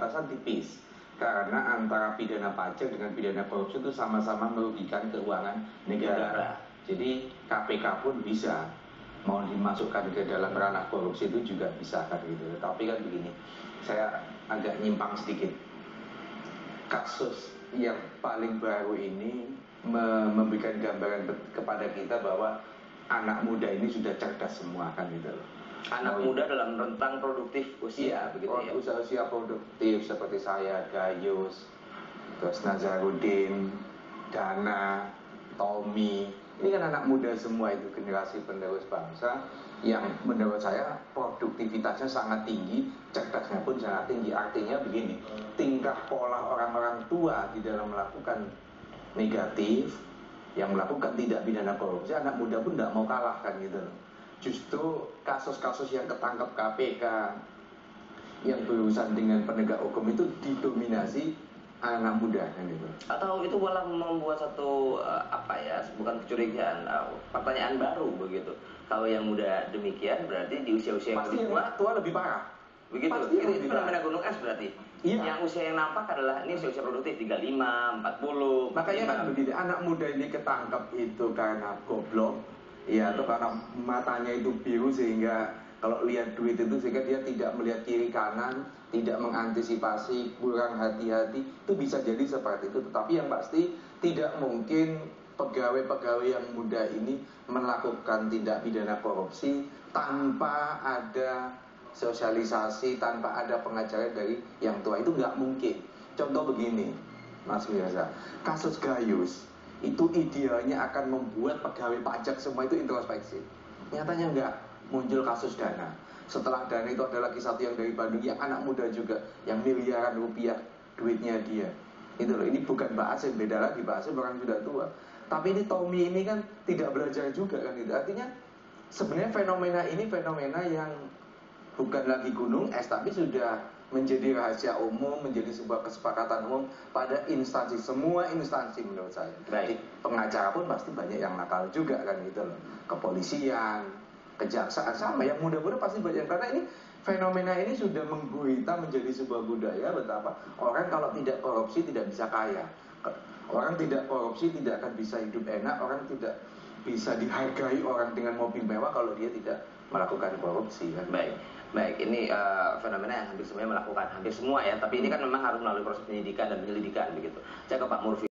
batasan tipis. Karena antara pidana pajak dengan pidana korupsi itu sama-sama merugikan keuangan negara. Jadi KPK pun bisa mau dimasukkan ke dalam ranah korupsi itu juga bisa kan gitu. Tapi kan begini, saya agak nyimpang sedikit. Kasus yang paling baru ini memberikan gambaran kepada kita bahwa anak muda ini sudah cerdas semua kan gitu loh. Anak muda dalam rentang produktif usia, begitu ya. Usia produktif seperti saya, Gayus, terus Nazarudin, Dana, Tommy. Ini kan anak muda semua, itu generasi penerus bangsa yang menurut saya produktivitasnya sangat tinggi, cerdasnya pun sangat tinggi. Artinya begini, tingkah pola orang-orang tua di dalam melakukan negatif, yang melakukan tindak pidana korupsi, anak muda pun tidak mau kalah kan gitu loh. Justru kasus-kasus yang ketangkap KPK yang berurusan dengan penegak hukum itu didominasi anak muda kan gitu. Atau itu malah membuat satu bukan kecurigaan, pertanyaan baru begitu. Kalau yang muda demikian berarti di usia-usia yang lebih tua lebih parah. Begitu. Itu fenomena gunung es berarti. Iya. Yang usia yang nampak adalah ini usia produktif 35, 40. Makanya kan begini, anak muda ini ketangkep itu karena goblok. Ya, atau karena matanya itu biru sehingga kalau lihat duit itu sehingga dia tidak melihat kiri kanan, tidak mengantisipasi, kurang hati-hati, itu bisa jadi seperti itu. Tetapi yang pasti tidak mungkin pegawai-pegawai yang muda ini melakukan tindak pidana korupsi tanpa ada sosialisasi, tanpa ada pengajaran dari yang tua. Itu nggak mungkin. Contoh begini, Mas Mirza, kasus Gayus itu idealnya akan membuat pegawai pajak semua itu introspeksi. Nyatanya enggak, muncul kasus Dana. Setelah Dana itu ada lagi satu yang dari Bandung, yang anak muda juga, yang miliaran rupiah duitnya dia. Itu loh, ini bukan Mbak Asim, beda lagi, Mbak Asim orang sudah tua. Tapi ini Tommy ini kan tidak belajar juga kan itu. Artinya sebenarnya fenomena ini fenomena yang bukan lagi gunung es, tapi sudah menjadi rahasia umum, menjadi sebuah kesepakatan umum pada instansi, semua instansi menurut saya. Baik. Pengacara pun pasti banyak yang nakal juga kan gitu loh. Kepolisian, kejaksaan sama, yang muda-muda pasti banyak. Karena ini fenomena ini sudah menggurita menjadi sebuah budaya betapa orang kalau tidak korupsi tidak bisa kaya. Orang tidak korupsi tidak akan bisa hidup enak, orang tidak bisa dihargai orang dengan mobil mewah kalau dia tidak melakukan korupsi kan. Baik, ini fenomena yang hampir semuanya melakukan, hampir semua ya, tapi ini kan memang harus melalui proses penyidikan dan penyelidikan begitu. Saya ke Pak Murfi.